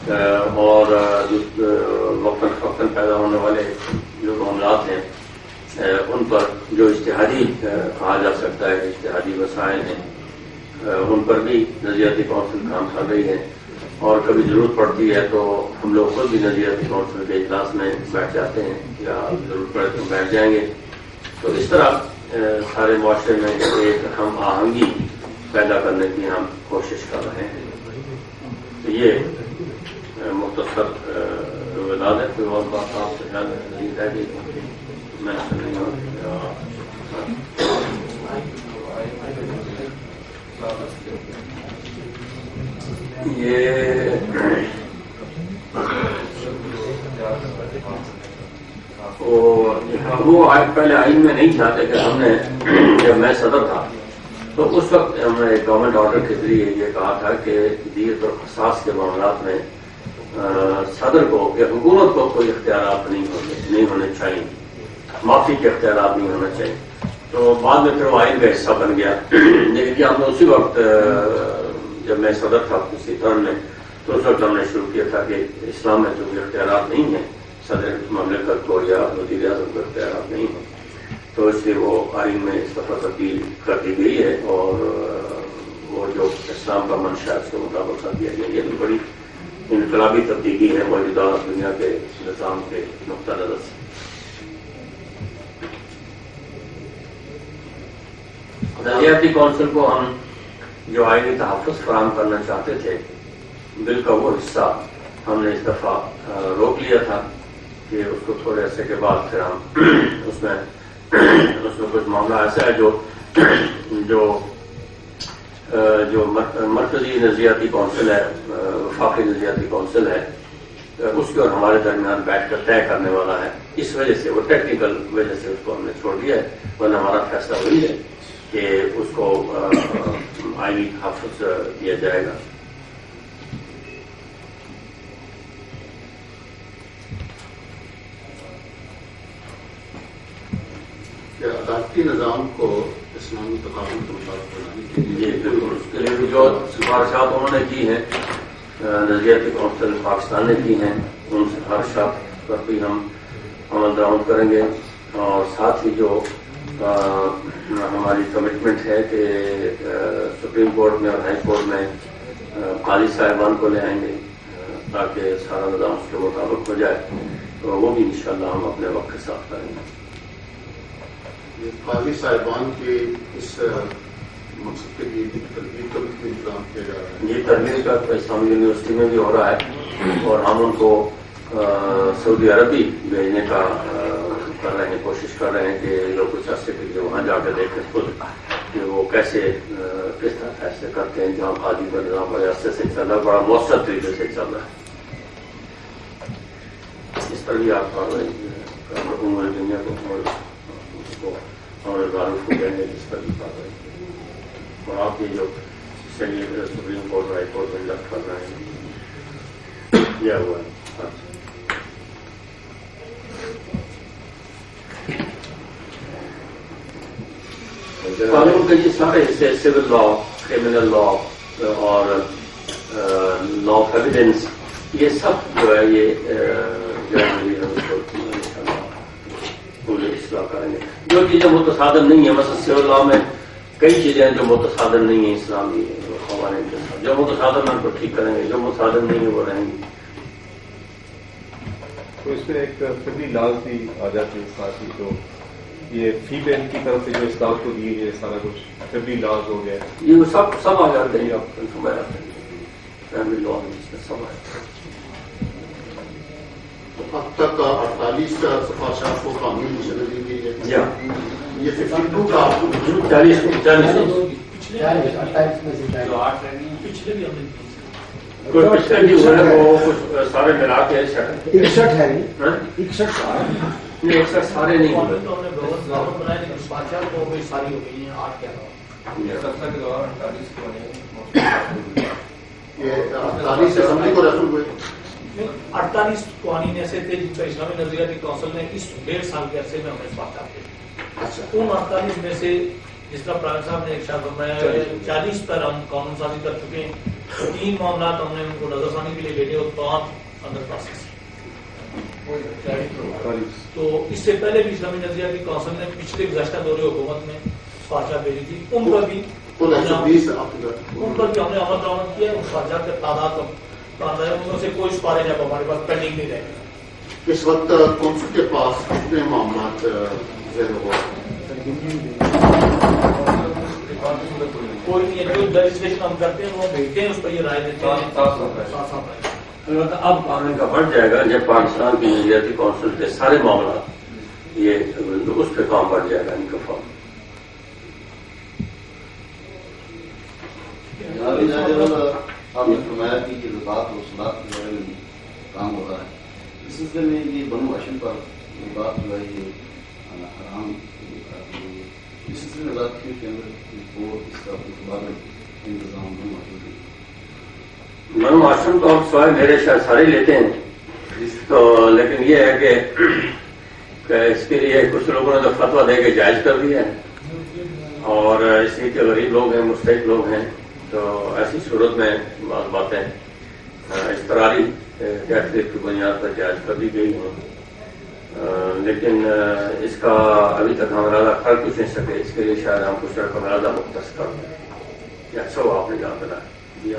اور وقتاً فوقتاً پیدا ہونے والے جو معاملات ہیں ان پر جو اجتہادی کہا جا سکتا ہے، اجتہادی وسائل ہیں، ان پر بھی نظریاتی کونسل کام کر رہی ہے، اور کبھی ضرورت پڑتی ہے تو ہم لوگ خود بھی نظریاتی کونسل کے اجلاس میں بیٹھ جاتے ہیں، یا ضرورت پڑے تو بیٹھ جائیں گے. تو اس طرح سارے معاشرے میں ایک ہم آہنگی پیدا کرنے کی ہم کوشش کر رہے ہیں. تو یہ مختصر وضاحت ہے. کوئی اور بات آپ سے خیال نہیں ہے کہ میں سے نہیں ہوں. یہ وہ پہلے آئین میں نہیں تھا، لیکن ہم نے جب میں صدر تھا تو اس وقت ہم نے ایک گورنمنٹ آرڈر کے ذریعے یہ کہا تھا کہ دیت اور قصاص کے معاملات میں صدر کو یا حکومت کو کوئی اختیارات نہیں ہونے چاہیے، معافی کے اختیارات نہیں ہونا چاہیے. تو بعد میں پھر وہ آئین کا حصہ بن گیا. لیکن ہم نے اسی وقت جب میں صدر تھا اسی ٹرم میں، تو اس وقت ہم نے شروع کیا تھا کہ اسلام میں تو کوئی اختیارات نہیں ہیں، صدر مملکت کو یا وزیر اعظم کو اختیارات نہیں ہیں. تو اس لیے وہ آئین میں اس دفعہ تبدیل کر دی گئی ہے، اور وہ جو اسلام کا منشا ہے اس کے مطابق کر دیا گیا. یہ بھی بڑی انقلابی تبدیلی ہے موجودہ دنیا کے نظام کے نقطہ نظر سے. نظریاتی کونسل کو ہم جو آئینی تحفظ فراہم کرنا چاہتے تھے، بل کا وہ حصہ ہم نے اس دفعہ روک لیا تھا کہ اس کو تھوڑے عرصے کے بعد پھر ہم اس میں کچھ معاملہ ایسا ہے جو مرکزی نظریاتی کونسل ہے، وفاقی نظریاتی کونسل ہے، اس کے اور ہمارے درمیان بیٹھ کر طے کرنے والا ہے. اس وجہ سے وہ ٹیکنیکل وجہ سے اس کو ہم نے چھوڑ دیا ہے، ورنہ ہمارا فیصلہ وہی ہے کہ اس کو آئینی تحفظ دیا جائے گا. عدالتی نظام کو اسلامی تقاضوں کے مطابق بنانے کے لیے بالکل اس کے لیے بھی جو سفارشات انہوں نے کی ہیں، نظریاتی کونسل پاکستان نے کی ہیں، ان سفارشات پر بھی ہم عمل درآمد کریں گے. اور ساتھ ہی جو ہماری کمٹمنٹ ہے کہ سپریم کورٹ میں اور ہائی کورٹ میں قاضی صاحبان کو لے آئیں گے تاکہ سارا نظام اس کے مطابق ہو جائے، تو وہ بھی انشاءاللہ ہم اپنے وقت کے ساتھ کریں گے. قاضی صاحبان کے اس مقصد کے لیے تربیت کا بھی انتظام کیا جا رہا ہے. یہ تربیت کا اسلامی یونیورسٹی میں بھی ہو رہا ہے، اور ہم ان کو سعودی عربی بھیجنے کا کر رہے ہیں، کوشش کر رہے ہیں کہ لوگ کچھ عرصے کے لیے وہاں جا کے دیکھیں خود کہ وہ کس طرح فیصلے کرتے ہیں، جہاں قاضی کا نظام بڑے عرصے سے چل رہا ہے، بڑا مؤثر طریقے سے چل رہا ہے. اس پر بھی آپ عمر دنیا کو اور معروف ہو جائیں گے جس پر بھی کاروائی. اور آپ یہ جو سپریم کورٹ ہائی کورٹ میں لفٹ کر رہے ہیں یہ ہوا ہے. قانون کے یہ سارے حصے، سول لا، کرمنل لا اور لا آف ایویڈینس، یہ سب جو ہے یہ پورے اصلاح کریں گے. جو چیزیں متصادم نہیں ہیں، مثلا سول لا میں کئی چیزیں ہیں جو متصادم نہیں ہیں اسلامی قوانین کے ساتھ، جو متصادم ہیں ان کو ٹھیک کریں گے، جو متصادم نہیں ہیں وہ رہیں گی. تو اس میں ایک طبی لاز بھی آ جاتی ہے ساتھ ہی، تو یہ فی بین کی طرف سے جو اسلام کو دی ہے سارا کچھ طبی لاز ہو گیا، یہ سب آ جاتے ہیں. آپ کنفرم آ جاتے ہیں فیملی لا میں اس میں سب آ جاتے ہیں. اب تک 48 سفارشات کو قانونی شکل دی گئی ہے. یہ 52 کا 40 کوئی پچھلے بھی ہوئے ہیں، وہ کچھ سارے ملا کے 61 ہے. 61 نہیں، اکثر سارے نہیں ہوئے. یہ 48 اسمبلی کو رسول ہوئے. 48 قوانین ایسے تھے جن کا اسلامی نظریاتی کونسل نے اس 1.5 سال کے عرصے میں ہمیں بات کیا. ان 48 میں سے جس طرح پرائم صاحب نے ارشاد فرمایا 40 پر ہم قانون سازی کر چکے ہیں، 3 معاملات ہم نے ان کو نظر ثانی کے لیے بھیجے اور 5 اندر پروسیس۔ تو اس سے پہلے بھی اسلامی نظریاتی کونسل نے پچھلے گزشتہ دور حکومت میں خواجہ بھیجی تھی، ان پر بھی ہم نے عمل درآمد کیا ہے۔ ان خواجات کا تعداد ان میں سے کوئی سفارش اب ہمارے پاس پینڈنگ نہیں رہے۔ اس وقت کونسل کے پاس کتنے معاملات ذہن ہوا؟ کوئی نہیں ہے، جو رجسٹریشن ہم کرتے ہیں وہ بھیجتے ہیں، اس پر یہ رائے دیتے ہیں۔ البتہ اب آنے کا بڑھ جائے گا جب پاکستان کی نظریاتی کونسل کے سارے معاملات یہ اس پہ کام بڑھ جائے گا ان کا فارم۔ آپ نے فرمایا کہ یہ زکوٰۃ اور صلاۃ کے بارے میں کام ہو رہا ہے، اس سلسلے میں یہ بنو ہاشم پر بات جو ہے یہ حرام، اس سلسلے میں بات کی کہ اس کا بارے انتظام بنو ہاشم کے بنو ہاشم تو اب سوائے میرے شاید سارے لیتے ہیں، تو لیکن یہ ہے کہ اس کے لیے کچھ لوگوں نے تو فتویٰ دے کے جائز کر دیا ہے، اور اس لیے کہ غریب لوگ ہیں، مستحق لوگ ہیں، تو ایسی صورت میں بعض باتیں اضطراری کیفیت کی بنیاد پر جائز کر دی گئی ہیں، لیکن اس کا ابھی تک ہم ارادہ کر کچھ نہیں سکے۔ اس کے لیے شاید ہم کچھ رقم ارادہ مختص کر دیں، یہ اچھا ہوا آپ نے جان دلا جی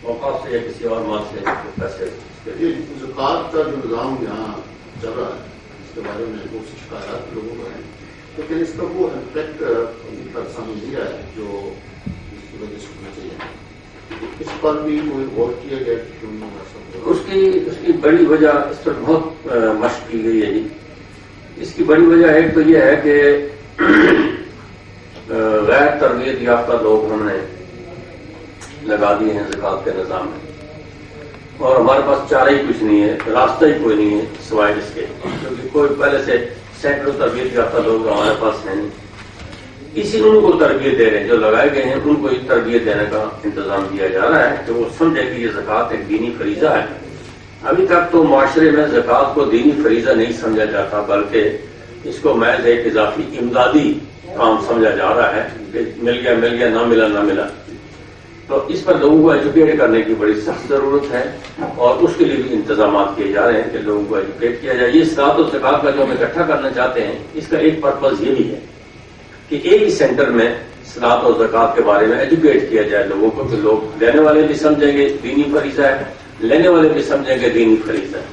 اوقاف سے یا کسی اور مال سے پیسے۔ یہ زکوٰۃ کا جو نظام یہاں چل رہا ہے اس کے بارے میں بہت سی شکایات لوگوں کو ہیں، لیکن اس کا وہ امپیکٹ ابھی تک سامنے نہیں آیا ہے جو اس کی وجہ سے ہونا چاہیے۔ اس پر بھی کوئی غور کیا گیا کہ کیوں نہیں ہو سکتا؟ اس کی بڑی وجہ اس پر بہت مشق کی گئی ہے جی۔ اس کی بڑی وجہ ایک تو یہ ہے کہ غیر تربیت یافتہ لوگ ہم نے لگا دیے ہیں زکوٰۃ کے نظام میں، اور ہمارے پاس چارہ ہی کچھ نہیں ہے، راستہ ہی کوئی نہیں ہے سوائے اس کے، کیونکہ کوئی پہلے سے سینکڑوں تربیت یافتہ لوگ ہمارے پاس ہیں نہیں، اسی ان کو تربیت دے رہے ہیں، جو لگائے گئے ہیں ان کو تربیت دینے کا انتظام کیا جا رہا ہے کہ وہ سمجھے کہ یہ زکوٰۃ ایک دینی فریضہ ہے۔ ابھی تک تو معاشرے میں زکوٰۃ کو دینی فریضہ نہیں سمجھا جاتا، بلکہ اس کو محض ایک اضافی امدادی کام سمجھا جا رہا ہے کہ مل گیا نہ ملا۔ تو اس پر لوگوں کو ایجوکیٹ کرنے کی بڑی سخت ضرورت ہے، اور اس کے لیے بھی انتظامات کیے جا رہے ہیں کہ لوگوں کو ایجوکیٹ کیا جائے۔ یہ صلاۃ و زکوٰۃ کا جو ہم اکٹھا کرنا چاہتے ہیں، اس کا ایک پرپز یہ بھی ہے کہ ایک ہی سینٹر میں صلاۃ و زکوٰۃ کے بارے میں ایجوکیٹ کیا جائے لوگوں کو، کہ لوگ دینے والے بھی سمجھیں گے دینی فریضہ ہے، لینے والے بھی سمجھیں گے دینی فریضہ ہے۔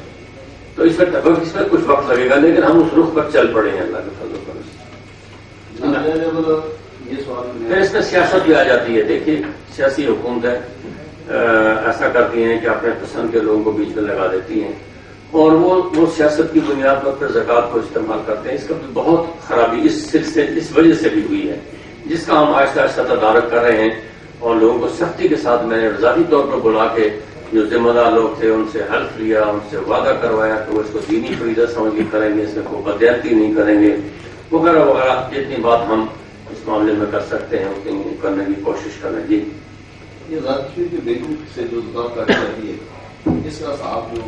تو اس میں کچھ وقت لگے گا، لیکن ہم اس رخ پر چل پڑے ہیں اللہ کے فضل و کرم سے۔ پھر اس میں سیاست بھی آ جاتی ہے۔ دیکھیے سیاسی حکومتیں ایسا کرتی ہیں کہ اپنے پسند کے لوگوں کو بیچ میں لگا دیتی ہیں، اور وہ سیاست کی بنیاد پر پھر زکوٰۃ کو استعمال کرتے ہیں۔ اس کا بھی بہت خرابی اس وجہ سے بھی ہوئی ہے، جس کا ہم آہستہ آہستہ تدارک کر رہے ہیں، اور لوگوں کو سختی کے ساتھ میں نے ذاتی طور پر بلا کے جو ذمہ دار لوگ تھے ان سے حلف لیا، ان سے وعدہ کروایا کہ وہ اس کو دینی فریضہ سمجھ کے کریں گے، اس میں کوئی بدیاتی نہیں کریں گے، وغیرہ وغیرہ۔ جتنی بات ہم اس معاملے میں کر سکتے ہیں اتنی کرنے کی کوشش کریں جی۔ یہ ذاتی کے بیٹوں سے جو زکوٰۃ کاٹی جاتی ہے، اس کا صاحب جو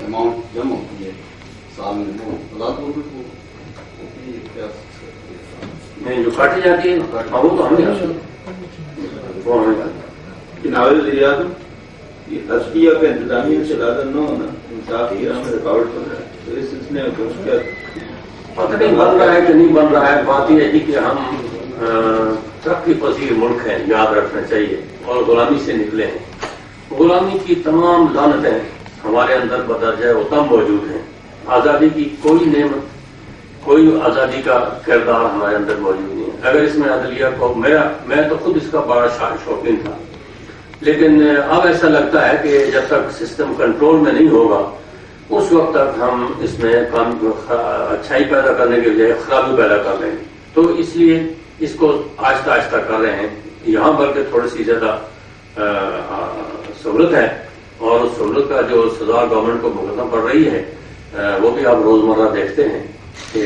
اماؤنٹ جمع ہوتی ہے سال میں، وہ آزاد لوگوں کو ہوتی ہے کیا؟ نہیں، جو کاٹی جاتی ہے وہ تو ہمیں وہ ہمیں ناول وزیراعظم یہ تصفیہ کا انتظامیہ سے زیادہ نہ ہونا انصاف کی راہ میں رکاوٹ بن رہا ہے، تو اس سلسلے میں کیا پتہ نہیں بن رہا ہے کہ نہیں بن رہا ہے۔ بات یہ ہے کہ ہم ترقی پذیر ملک ہیں، یاد رکھنا چاہیے، اور غلامی سے نکلے ہیں۔ غلامی کی تمام لعنتیں ہمارے اندر بدرجہ اتم موجود ہیں۔ آزادی کی کوئی نعمت، کوئی آزادی کا کردار ہمارے اندر موجود نہیں ہے۔ اگر اس میں عدلیہ کو میں تو خود اس کا بڑا شوقین تھا، لیکن اب ایسا لگتا ہے کہ جب تک سسٹم کنٹرول میں نہیں ہوگا اس وقت تک ہم اس میں اچھائی پیدا کرنے کے بجائے خرابی پیدا کر لیں گے۔ تو اس لیے اس کو آہستہ آہستہ کر رہے ہیں یہاں، بلکہ تھوڑی سی زیادہ سہولت ہے، اور اس سہولت کا جو سزا گورنمنٹ کو بھگتنا پڑ رہی ہے وہ بھی آپ روزمرہ دیکھتے ہیں کہ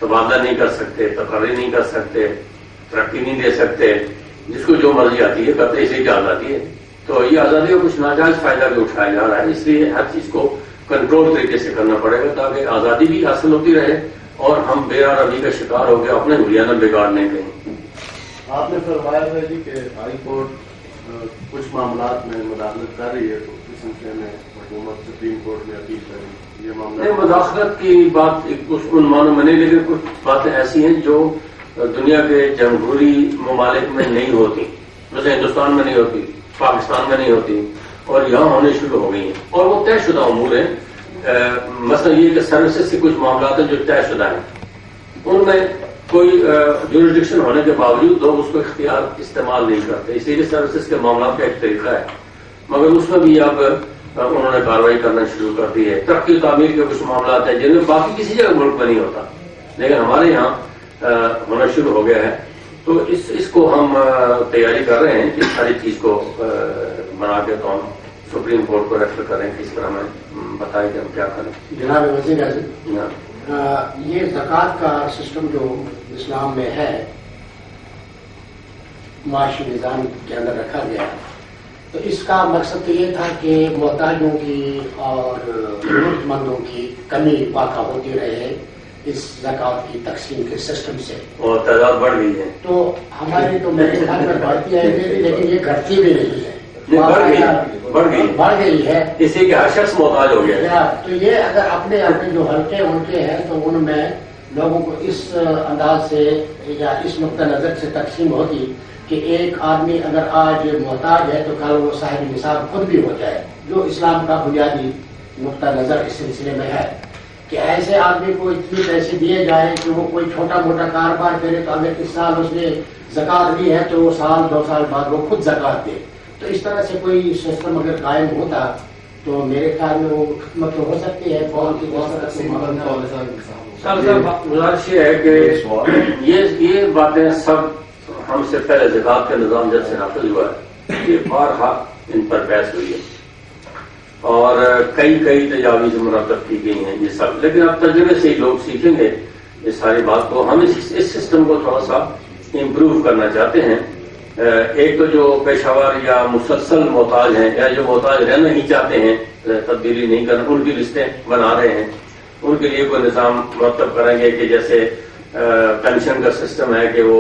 تبادلہ نہیں کر سکتے، تقرری نہیں کر سکتے، ترقی نہیں دے سکتے، جس کو جو مرضی آتی ہے کرتے، اسی کی آزادی ہے۔ تو یہ آزادی کا کچھ ناجائز فائدہ بھی اٹھایا جا رہا ہے، اس لیے ہر چیز کو کنٹرول طریقے سے کرنا پڑے گا تاکہ آزادی بھی حاصل ہوتی رہے اور ہم بے آرامی کا شکار ہو کے اپنے ہریانہ بگاڑنے کے. آپ نے فرمایا ہے جی کہ ہائی کورٹ کچھ معاملات میں مداخلت کر رہی ہے، تو اس سلسلے میں حکومت سپریم کورٹ میں اپیل کر رہی ہے. یہ معاملہ مداخلت کی بات کچھ ان معنوں میں نہیں، لیکن کچھ باتیں ایسی ہیں جو دنیا کے جمہوری ممالک میں نہیں ہوتی، جیسے ہندوستان میں نہیں ہوتی، پاکستان میں نہیں ہوتی، اور یہاں ہونے شروع ہو گئی ہیں، اور وہ طے شدہ امور ہیں. مثلا یہ کہ سروسز کے کچھ معاملات ہیں جو طے شدہ ہیں، ان میں کوئی جورسڈکشن ہونے کے باوجود لوگ اس کو اختیار استعمال نہیں کرتے، اسی لیے سروسز کے معاملات کا ایک طریقہ ہے، مگر اس میں بھی اب انہوں نے کارروائی کرنا شروع کر دی ہے. ترقی و تعمیر کے کچھ معاملات ہیں جن میں باقی کسی جگہ ملک میں نہیں ہوتا، لیکن ہمارے یہاں ہونا شروع ہو گیا ہے. تو اس کو ہم تیاری کر رہے ہیں کہ ساری چیز کو بنا کے تو ہم سپریم کورٹ کو ریفر کریں کہ اس طرح ہمیں بتائیں کہ ہم کیا کریں. جناب وزیر اعظم، یہ زکوٰۃ کا سسٹم جو اسلام میں ہے، معاشی نظام کے اندر رکھا گیا، تو اس کا مقصد تو یہ تھا کہ محتاجوں کی اور ضرورت مندوں کی کمی واقع ہوتی رہے اس زکوٰۃ کی تقسیم کے سسٹم سے، اور تعداد بڑھ گئی ہے. تو ہماری تو میرے خیال میں بڑھتی ہے، لیکن یہ گھٹتی بھی نہیں ہے، بڑھ گئی ہے، اسی کے ہر شخص محتاج ہو گیا. تو یہ اگر اپنے جو حلقے ان کے ہیں تو ان میں لوگوں کو اس انداز سے یا اس نقطہ نظر سے تقسیم ہوتی کہ ایک آدمی اگر آج محتاج ہے تو کل وہ صاحب نصاب خود بھی ہو جائے، جو اسلام کا بنیادی نقطہ نظر اس سلسلے میں ہے کہ ایسے آدمی کو اتنے پیسے دیے جائیں کہ وہ کوئی چھوٹا موٹا کاروبار کرے تو اگر اس سال اس نے زکوٰۃ دی ہے تو وہ سال 2 سال بعد وہ خود زکوٰۃ دے. تو اس طرح سے کوئی سسٹم اگر قائم ہوتا تو میرے خیال میں وہ خدمت ہو سکتی ہے. گزارش یہ ہے کہ یہ باتیں سب ہم سے پہلے زکوٰۃ کا نظام جب سے نافذ ہوا ہے، یہ بارہا ان پر بحث ہوئی ہے اور کئی تجاویز مرتب کی گئی ہیں یہ سب، لیکن اب تجربے سے ہی لوگ سیکھیں گے اس ساری بات کو. ہم اس سسٹم کو تھوڑا سا امپروو کرنا چاہتے ہیں. ایک تو جو پیشہ ور یا مسلسل محتاج ہیں یا جو محتاج رہنا ہی چاہتے ہیں، تبدیلی نہیں کرنا، ان کی لسٹیں بنا رہے ہیں. ان کے لیے کوئی نظام مرتب کریں گے کہ جیسے پینشن کا سسٹم ہے کہ وہ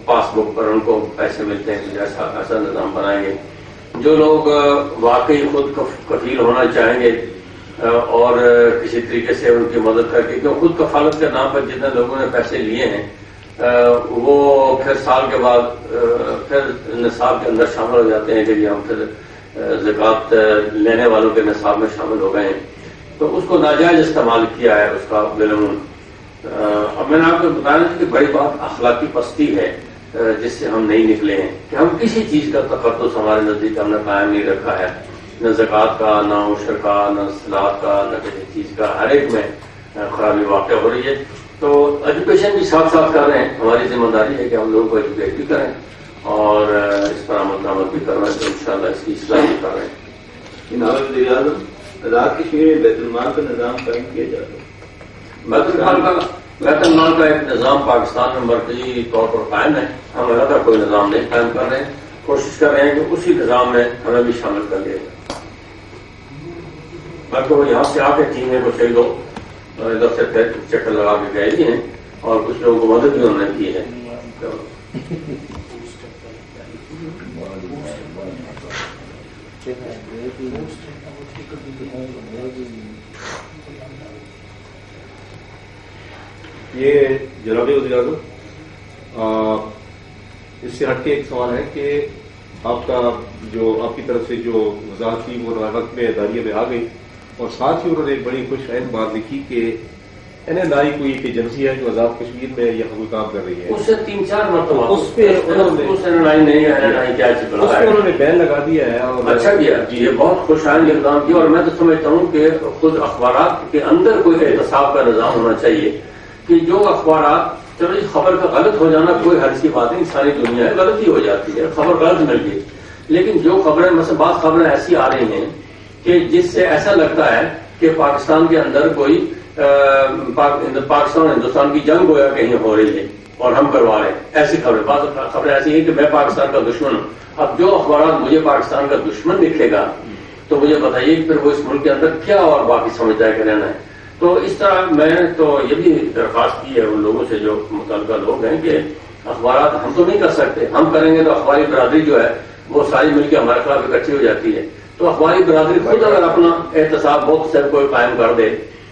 پاس بک پر ان کو پیسے ملتے ہیں، ایسا نظام بنائیں گے. جو لوگ واقعی خود کفیل ہونا چاہیں گے اور کسی طریقے سے ان کی مدد کر کے، کیوں خود کفالت کے نام پر جتنے لوگوں نے پیسے لیے ہیں وہ پھر سال کے بعد پھر نصاب کے اندر شامل ہو جاتے ہیں کہ ہم پھر زکوٰۃ لینے والوں کے نصاب میں شامل ہو گئے ہیں. تو اس کو ناجائز استعمال کیا ہے اس کا بالعموم. اب میں نے آپ کو بتایا تھا کہ بڑی بات اخلاقی پستی ہے جس سے ہم نہیں نکلے ہیں کہ ہم کسی چیز کا تقدس ہمارے نزدیک ہم نے قائم نہیں رکھا ہے، نہ زکوٰۃ کا، نہ عشر کا، نہ صلاۃ کا، نہ کسی چیز کا. ہر ایک میں خرابی واقع ہو رہی ہے. تو ایجوکیشن بھی ساتھ ساتھ کر رہے ہیں. ہماری ذمہ داری ہے کہ ہم لوگوں کو ایجوکیٹ بھی کریں اور اس پر عمل درآمد بھی کر رہے ہیں. تو انشاءاللہ اس کی اصلاح بھی کر رہے ہیں. جناب وزیر اعظم، آزاد کشمیر میں بیت المال کا نظام قائم کیا جاتا ہے. بیت المال کا ایک نظام پاکستان میں مرکزی طور پر قائم ہے. ہم علیحدہ کوئی نظام نہیں قائم کر رہے ہیں، کوشش کر رہے ہیں کہ اسی نظام میں ہمیں بھی شامل کر لیا جائے. بلکہ وہ یہاں سے آ کے ٹیم ہے کچھ لوگ ادھر سے پھر چکر لگا کے گئے بھی ہیں اور کچھ لوگوں کو مدد بھی انہوں نے کی ہے. یہ جناب وزیر اعظم، اس سے ہٹ کے ایک سوال ہے کہ آپ کا جو آپ کی طرف سے جو وضاحت تھی وہ وقت میں اداریہ میں آ گئی، اور ساتھ ہی انہوں نے ایک بڑی خوش عین بات لکھی کہ این این آئی کوئی ایک ایجنسی ہے جو آزاد کشمیر میں یہاں کوئی کام کر رہی ہے. اس سے 3-4 مرتبہ اس پہ انہوں نے بین لگا دیا ہے. اور اچھا کیا جی، یہ بہت خوش آئند اقدام کیا. اور میں تو سمجھتا ہوں کہ خود اخبارات کے اندر کوئی احتساب کا نظام ہونا چاہیے کہ جو اخبارات، چلو اس خبر کا غلط ہو جانا کوئی حرج کی بات نہیں، ساری دنیا ہے غلطی ہو جاتی ہے، خبر غلط مل گئی، لیکن جو خبریں مثلا بعض خبریں ایسی آ رہی ہیں کہ جس سے ایسا لگتا ہے کہ پاکستان کے اندر کوئی پاکستان ہندوستان کی جنگ گویا کہیں ہو رہی ہے اور ہم کروا رہے ہیں. ایسی خبریں، بعض خبریں ایسی ہیں کہ میں پاکستان کا دشمن ہوں. اب جو اخبارات مجھے پاکستان کا دشمن دکھے گا تو مجھے بتائیے کہ پھر وہ اس ملک کے اندر کیا اور باقی سمجھتا ہے کہ رہنا ہے. تو اس طرح میں نے تو یہ بھی درخواست کی ہے ان لوگوں سے جو متعلقہ لوگ ہیں کہ اخبارات ہم تو نہیں کر سکتے، ہم کریں گے تو اخباری برادری جو ہے وہ ساری مل کے ہمارے خلاف اکٹھی ہو جاتی ہے. تو اخباری برادری خود اگر اپنا احتساب موقع سے کوئی قائم کر دے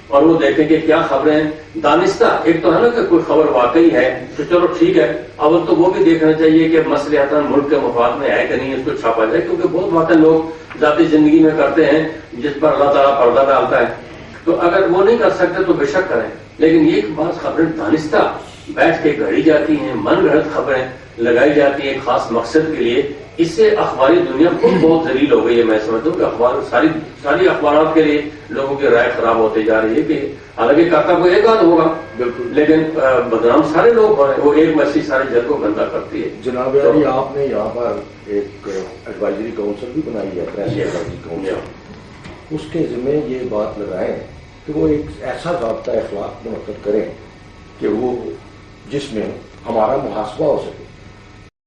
اور وہ دیکھیں کہ کیا خبریں دانستہ، ایک تو ہے نا کہ کوئی خبر واقعی ہے تو چلو ٹھیک ہے، اول تو وہ بھی دیکھنا چاہیے کہ مصلحتاً ملک کے مفاد میں ہے کہ نہیں، اس کو چھاپا جائے، کیونکہ بہت باتیں لوگ ذاتی زندگی میں کرتے ہیں جس پر اللہ تعالیٰ پردہ ڈالتا ہے. تو اگر وہ نہیں کر سکتے تو بے شک کریں، لیکن یہ بعض خبریں دانستہ بیٹھ کے گھڑی جاتی ہیں، من گھڑت خبریں لگائی جاتی ہیں ایک خاص مقصد کے لیے، اس سے اخباری دنیا خود بہت ذلیل ہو گئی ہے. میں سمجھتا ہوں کہ اخبار ساری اخبارات کے لیے لوگوں کی رائے خراب ہوتے جا رہی ہے کہ حالانکہ کرتا کوئی ایک آدھ ہوگا بالکل، لیکن بدنام سارے لوگ ہو رہے ہیں، وہ ایک میسیج سارے جگ کو گندا کرتی ہے. جناب عالی، آپ نے یہاں پر ایک ایڈوائزری کاؤنسل بھی بنائی ہے، پریس ایڈوائزری کاؤنسل، اس کے ذمہ یہ بات لگائیں کہ وہ ایک ایسا ضابطہ اخلاق منعقد کریں کہ وہ جس میں ہمارا محاسبہ ہو سکے